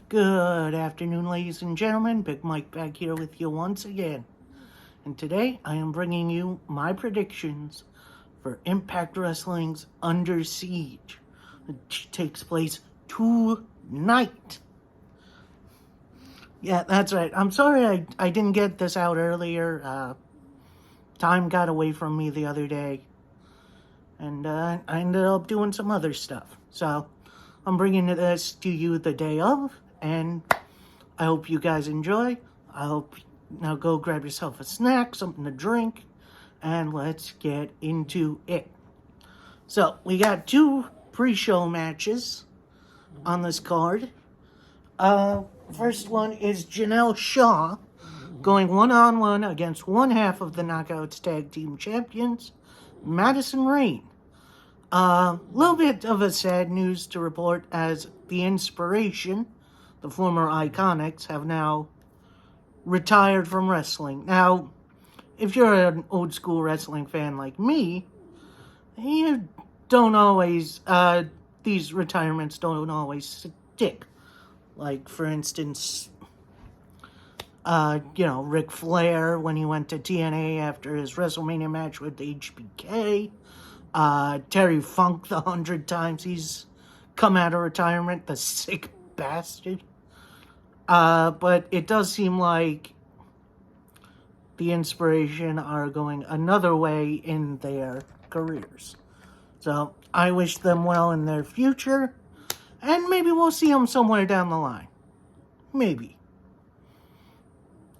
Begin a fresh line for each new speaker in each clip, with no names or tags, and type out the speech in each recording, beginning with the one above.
Good afternoon, ladies and gentlemen. Big Mike back here with you once again. And today I am bringing you my predictions for Impact Wrestling's Under Siege, which takes place tonight. Yeah, that's right. I'm sorry I didn't get this out earlier. Time got away from me the other day. And I ended up doing some other stuff. So I'm bringing this to you the day of. And I hope you guys enjoy. I hope now go grab yourself a snack, something to drink, and let's get into it. So we got two pre-show matches on this card. First one is Janelle Shaw going one-on-one against one half of the Knockouts Tag Team Champions, Madison Rayne. A little bit of a sad news to report as the Inspiration, the former Iconics, have now retired from wrestling. Now, if you're an old school wrestling fan like me, you don't always, these retirements don't always stick. Like, for instance, Ric Flair when he went to TNA after his WrestleMania match with HBK. Terry Funk, the 100 times he's come out of retirement, the sick bastard. But it does seem like the Inspiration are going another way in their careers. So I wish them well in their future, and maybe we'll see them somewhere down the line. Maybe.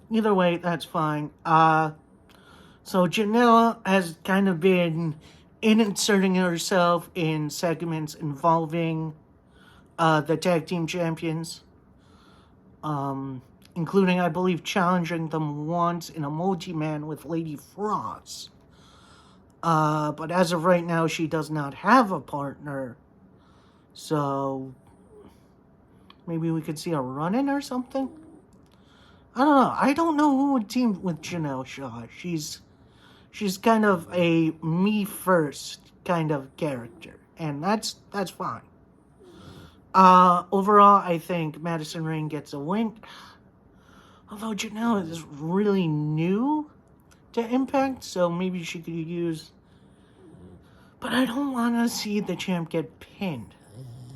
Either way, that's fine. So Janelle has kind of been inserting herself in segments involving the tag team champions, including, I believe, challenging them once in a multi-man with Lady Frost. But as of right now, she does not have a partner, so maybe we could see a run-in or something? I don't know. I don't know who would team with Janelle Shaw. She's kind of a me first kind of character, and that's fine. Overall, I think Madison Rayne gets a win. Although Janelle is really new to Impact, so maybe she could use. But I don't want to see the champ get pinned.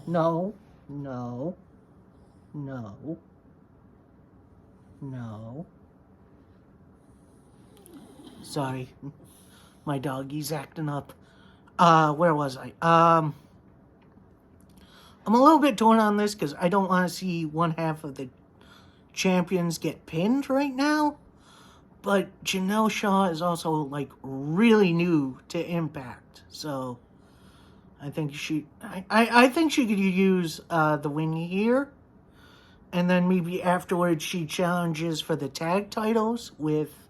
No. Sorry, my doggy's acting up. Where was I? I'm a little bit torn on this because I don't want to see one half of the champions get pinned right now. But Janelle Shaw is also, like, really new to Impact. So I think I think she could use the win here. And then maybe afterwards she challenges for the tag titles with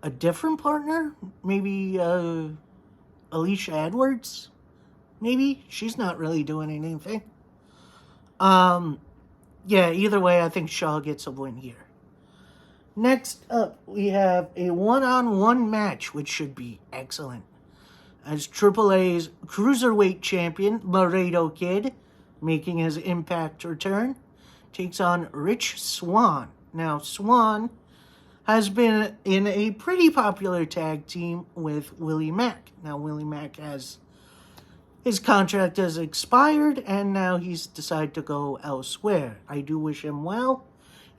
a different partner. Maybe Alicia Edwards. Maybe. She's not really doing anything. Yeah, either way, I think Shaw gets a win here. Next up, we have a one-on-one match, which should be excellent. As AAA's Cruiserweight Champion, Laredo Kid, making his Impact return, takes on Rich Swann. Now, Swann has been in a pretty popular tag team with Willie Mack. Now, Willie Mack his contract has expired, and now he's decided to go elsewhere. I do wish him well,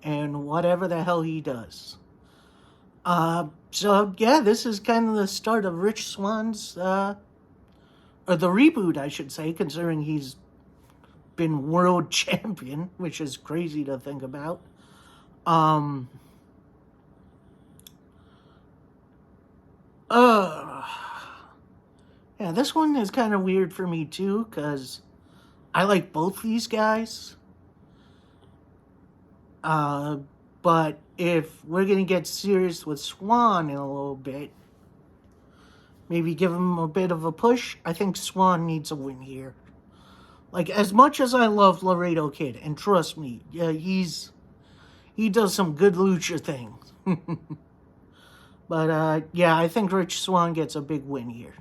and whatever the hell he does. So, yeah, this is kind of the start of Rich Swann's, or the reboot, I should say, considering he's been world champion, which is crazy to think about. Yeah, this one is kind of weird for me too, because I like both these guys. But if we're going to get serious with Swann in a little bit, maybe give him a bit of a push, I think Swann needs a win here. Like, as much as I love Laredo Kid, and trust me, yeah, he does some good lucha things. But, yeah, I think Rich Swann gets a big win here.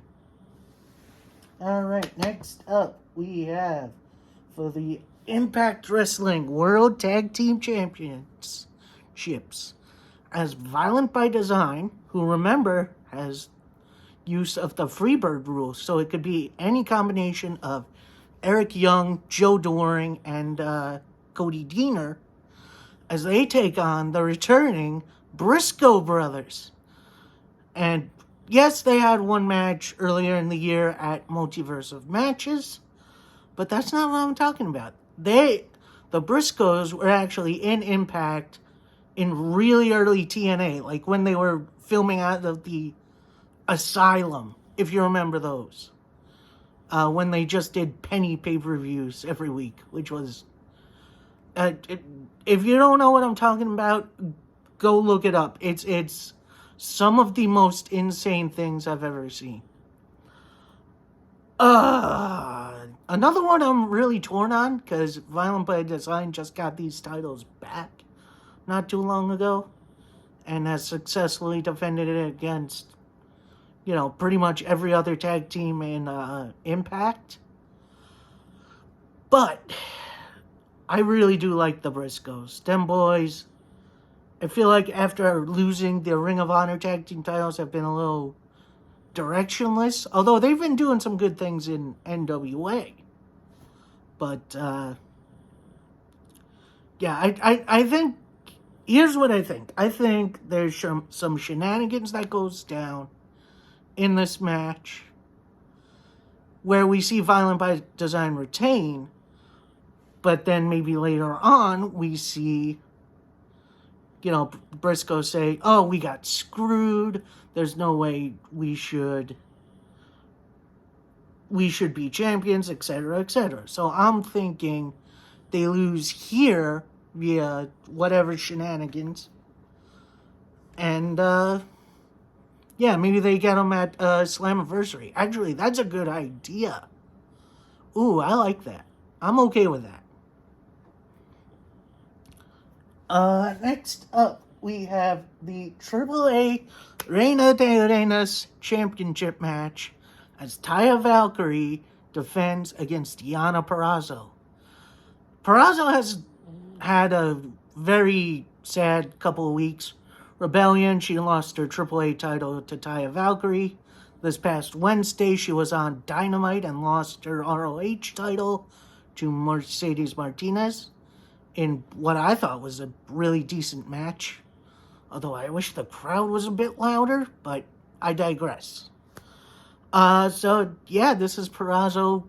Alright, next up, we have, for the Impact Wrestling World Tag Team Championships as Violent by Design, who remember has use of the Freebird rule, so it could be any combination of Eric Young, Joe Doring, and Cody Deaner, as they take on the returning Briscoe brothers. And yes, they had one match earlier in the year at Multiverse of Matches, but that's not what I'm talking about. The Briscoes were actually in Impact in really early TNA, like when they were filming out of the Asylum, if you remember those. When they just did penny pay-per-views every week, which was... if you don't know what I'm talking about, go look it up. It's some of the most insane things I've ever seen. Another one I'm really torn on, because Violent by Design just got these titles back not too long ago, and has successfully defended it against, pretty much every other tag team in Impact. But I really do like the Briscoes. Them boys, I feel like after losing the Ring of Honor tag team titles, have been a little directionless. Although they've been doing some good things in NWA. But, yeah, I think, here's what I think. I think there's some shenanigans that goes down in this match where we see Violent by Design retain, but then maybe later on we see, Briscoe say, oh, we got screwed. There's no way we should be champions, etc., etc. So I'm thinking they lose here via whatever shenanigans. And, yeah, maybe they get them at Slammiversary. Actually, that's a good idea. Ooh, I like that. I'm okay with that. Next up, we have the AAA Reina de Reinas Championship match as Taya Valkyrie defends against Deonna Purrazzo. Purrazzo has had a very sad couple of weeks. Rebellion, she lost her AAA title to Taya Valkyrie. This past Wednesday, she was on Dynamite and lost her ROH title to Mercedes Martinez in what I thought was a really decent match. Although I wish the crowd was a bit louder, but I digress. So, yeah, this is Purrazzo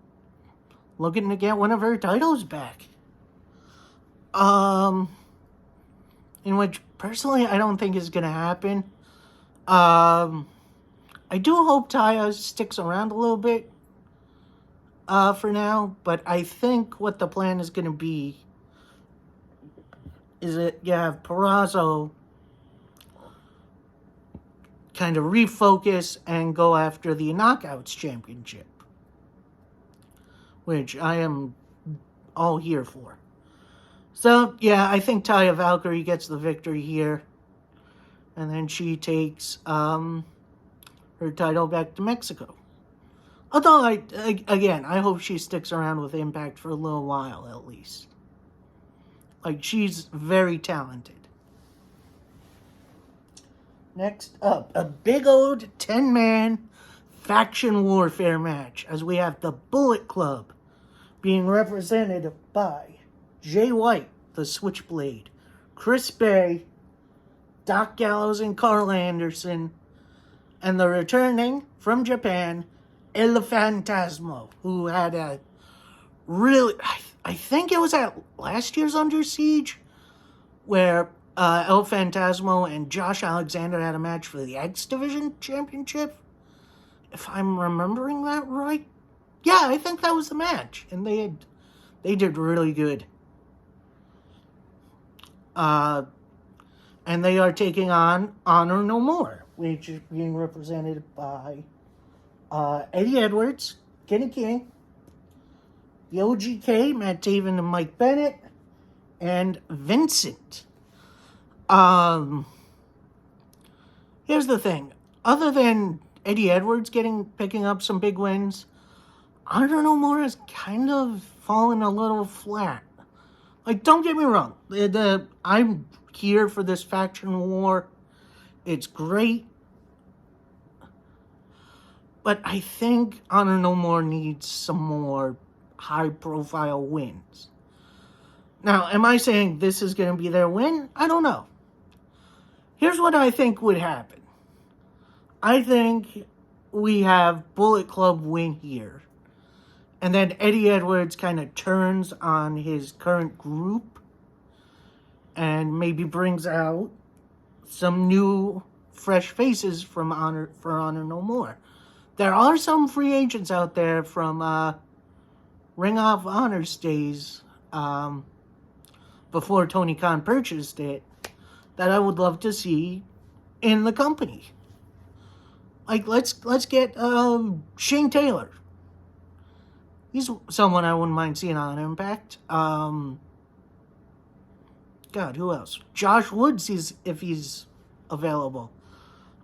looking to get one of her titles back. In which, personally, I don't think is going to happen. I do hope Taya sticks around a little bit for now, but I think what the plan is going to be is that you have Purrazzo kind of refocus and go after the Knockouts Championship, which I am all here for. So, yeah, I think Taya Valkyrie gets the victory here, and then she takes her title back to Mexico. Although, I hope she sticks around with Impact for a little while, at least. Like, she's very talented. Next up, a big old 10-man faction warfare match, as we have the Bullet Club being represented by Jay White, the Switchblade, Chris Bay, Doc Gallows and Carl Anderson, and the returning from Japan, El Fantasmo, who had a really, I think it was at last year's Under Siege, where El Fantasmo and Josh Alexander had a match for the X Division Championship, if I'm remembering that right. Yeah, I think that was the match, and they did really good. And they are taking on Honor No More, which is being represented by Eddie Edwards, Kenny King, the OGK, Matt Taven and Mike Bennett, and Vincent. Here's the thing. Other than Eddie Edwards picking up some big wins, Honor No More has kind of fallen a little flat. Like, don't get me wrong. I'm here for this faction war. It's great. But I think Honor No More needs some more high-profile wins. Now, am I saying this is going to be their win? I don't know. Here's what I think would happen. I think we have Bullet Club win here. And then Eddie Edwards kind of turns on his current group and maybe brings out some new, fresh faces from Honor No More. There are some free agents out there from Ring of Honor's days, before Tony Khan purchased it, that I would love to see in the company. Like, let's get Shane Taylor. He's someone I wouldn't mind seeing on Impact. God, who else? Josh Woods, if he's available.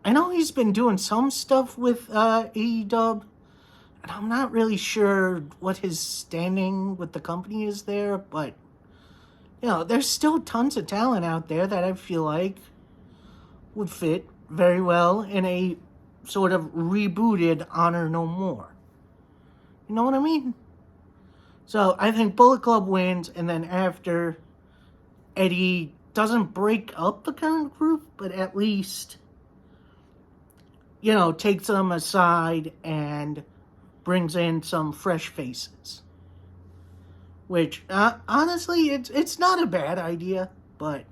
I know he's been doing some stuff with AEW, and I'm not really sure what his standing with the company is there, but, you know, there's still tons of talent out there that I feel like would fit very well in a sort of rebooted Honor No More. You know what I mean? So I think Bullet Club wins, and then after, Eddie doesn't break up the current group, but at least, you know, takes them aside and brings in some fresh faces. Which, honestly, it's not a bad idea, but,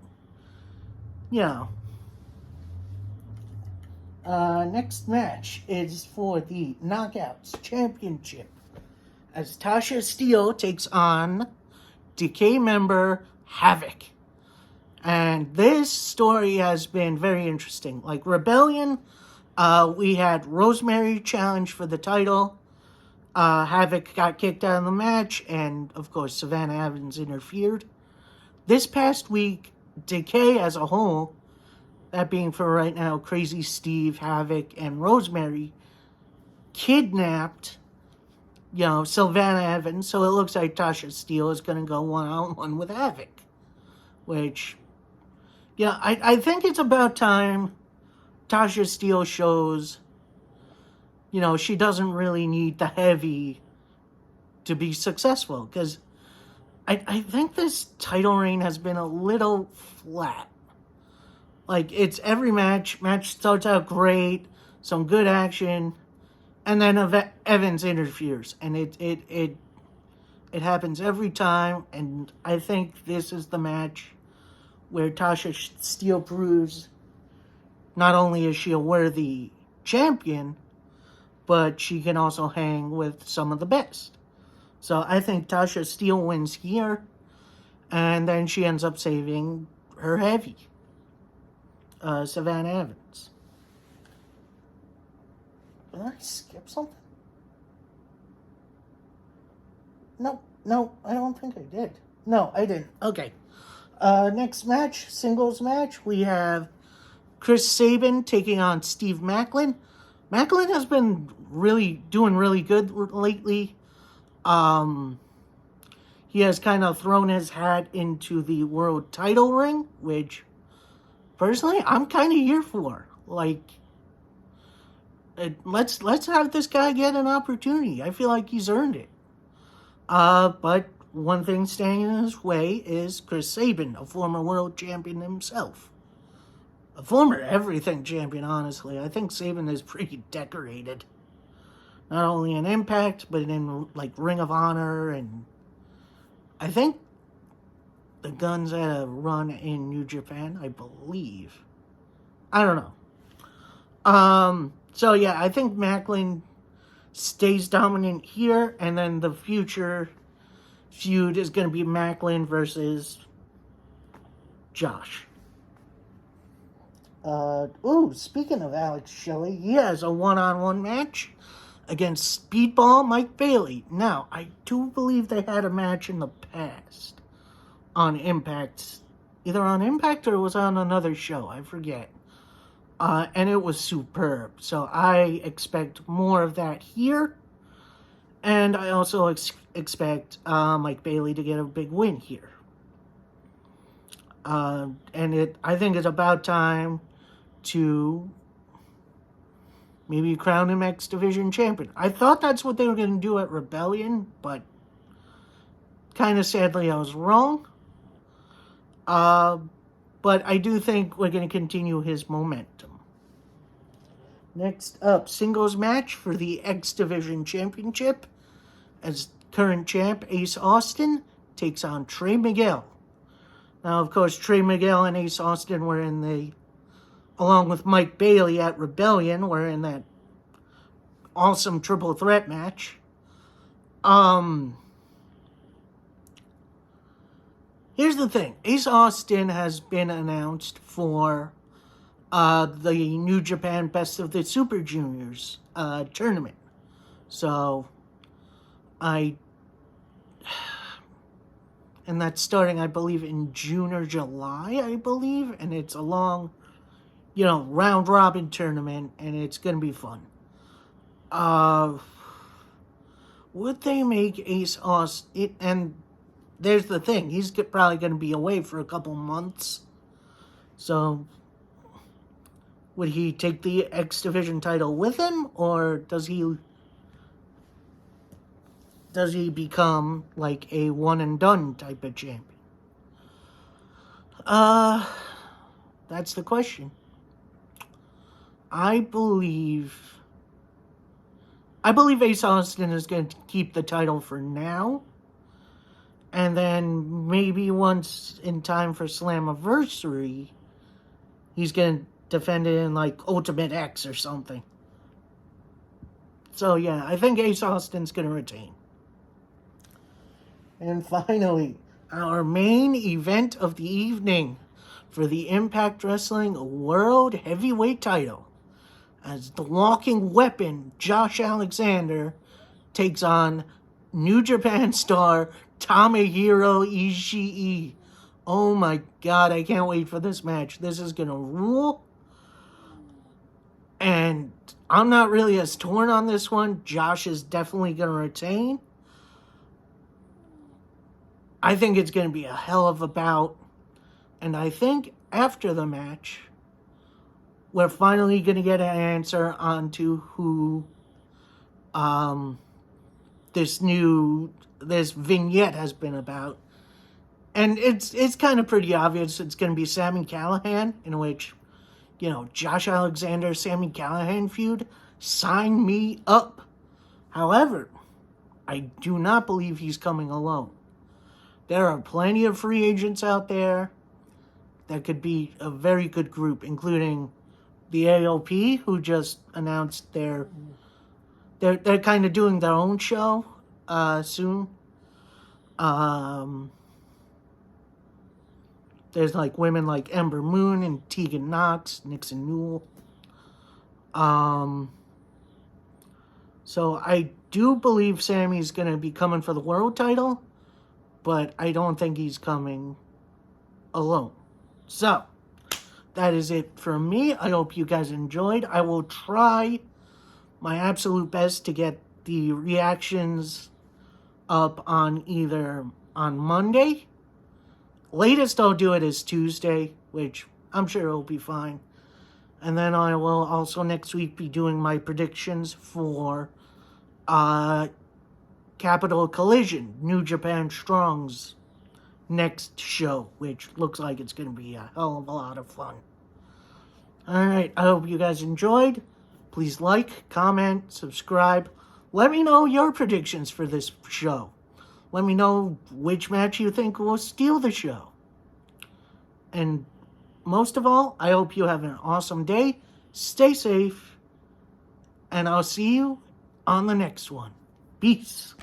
you know. Next match is for the Knockouts Championship, as Tasha Steele takes on Decay member Havoc. And this story has been very interesting. Like Rebellion, we had Rosemary challenge for the title. Havoc got kicked out of the match, and of course Savannah Evans interfered. This past week, Decay as a whole, that being for right now Crazy Steve, Havoc, and Rosemary, kidnapped, you know, Savannah Evans, so it looks like Tasha Steele is going to go one-on-one with Havoc. Which, yeah, I think it's about time Tasha Steele shows, you know, she doesn't really need the heavy to be successful. Because I think this title reign has been a little flat. Like, it's every match starts out great, some good action, and then Evans interferes. And it happens every time, and I think this is the match where Tasha Steele proves not only is she a worthy champion, but she can also hang with some of the best. So I think Tasha Steele wins here, and then she ends up saving her heavy, Savannah Evans. Did I skip something? No, I don't think I did. No, I didn't. Okay. Next match, singles match, we have Chris Sabin taking on Steve Maclin. Maclin has been doing really good lately. He has kind of thrown his hat into the world title ring, which, personally, I'm kind of here for. Like, let's have this guy get an opportunity. I feel like he's earned it. But one thing standing in his way is Chris Sabin, a former world champion himself. A former everything champion, honestly. I think Sabin is pretty decorated. Not only in Impact, but in, like, Ring of Honor, and I think the Guns had a run in New Japan, I believe. I don't know. So, yeah, I think Maclin stays dominant here, and then the future feud is going to be Maclin versus Josh. Speaking of Alex Shelley, he has a one-on-one match against Speedball Mike Bailey. Now, I do believe they had a match in the past on Impact. Either on Impact or it was on another show, I forget. And it was superb. So I expect more of that here. And I also expect Mike Bailey to get a big win here. I think it's about time to maybe crown him X Division champion. I thought that's what they were going to do at Rebellion, but kind of sadly I was wrong. But I do think we're going to continue his momentum. Next up, singles match for the X Division Championship. As current champ, Ace Austin takes on Trey Miguel. Now, of course, Trey Miguel and Ace Austin were along with Mike Bailey at Rebellion, were in that awesome triple threat match. Here's the thing. Ace Austin has been announced for the New Japan Best of the Super Juniors tournament. So, and that's starting, I believe, in June or July, I believe. And it's a long, round-robin tournament, and it's going to be fun. Would they make Ace Austin... And there's the thing. He's probably going to be away for a couple months. So, would he take the X Division title with him? Or does he become like a one-and-done type of champion? That's the question. I believe Ace Austin is going to keep the title for now. And then maybe once in time for Slammiversary, he's going to defend it in like Ultimate X or something. So yeah, I think Ace Austin's going to retain. And finally, our main event of the evening for the Impact Wrestling World Heavyweight title. As the walking weapon, Josh Alexander takes on New Japan star Tomohiro Ishii. Oh my god, I can't wait for this match. This is going to rule. And I'm not really as torn on this one. Josh is definitely going to retain. I think it's going to be a hell of a bout. And I think after the match, we're finally going to get an answer onto who this vignette has been about. And it's kind of pretty obvious it's going to be Sami Callihan, in which, Josh Alexander, Sami Callihan feud. Sign me up. However, I do not believe he's coming alone. There are plenty of free agents out there that could be a very good group, including the AOP, who just announced they're kind of doing their own show soon. There's like women like Ember Moon and Tegan Knox, Nixon Newell. So I do believe Sammy's going to be coming for the world title, but I don't think he's coming alone. So, that is it for me. I hope you guys enjoyed. I will try my absolute best to get the reactions up on Monday. Latest I'll do it is Tuesday, which I'm sure it'll be fine. And then I will also next week be doing my predictions for Capital Collision, New Japan Strong's next show, which looks like it's going to be a hell of a lot of fun. Alright, I hope you guys enjoyed. Please like, comment, subscribe. Let me know your predictions for this show. Let me know which match you think will steal the show. And most of all, I hope you have an awesome day. Stay safe. And I'll see you on the next one. Peace.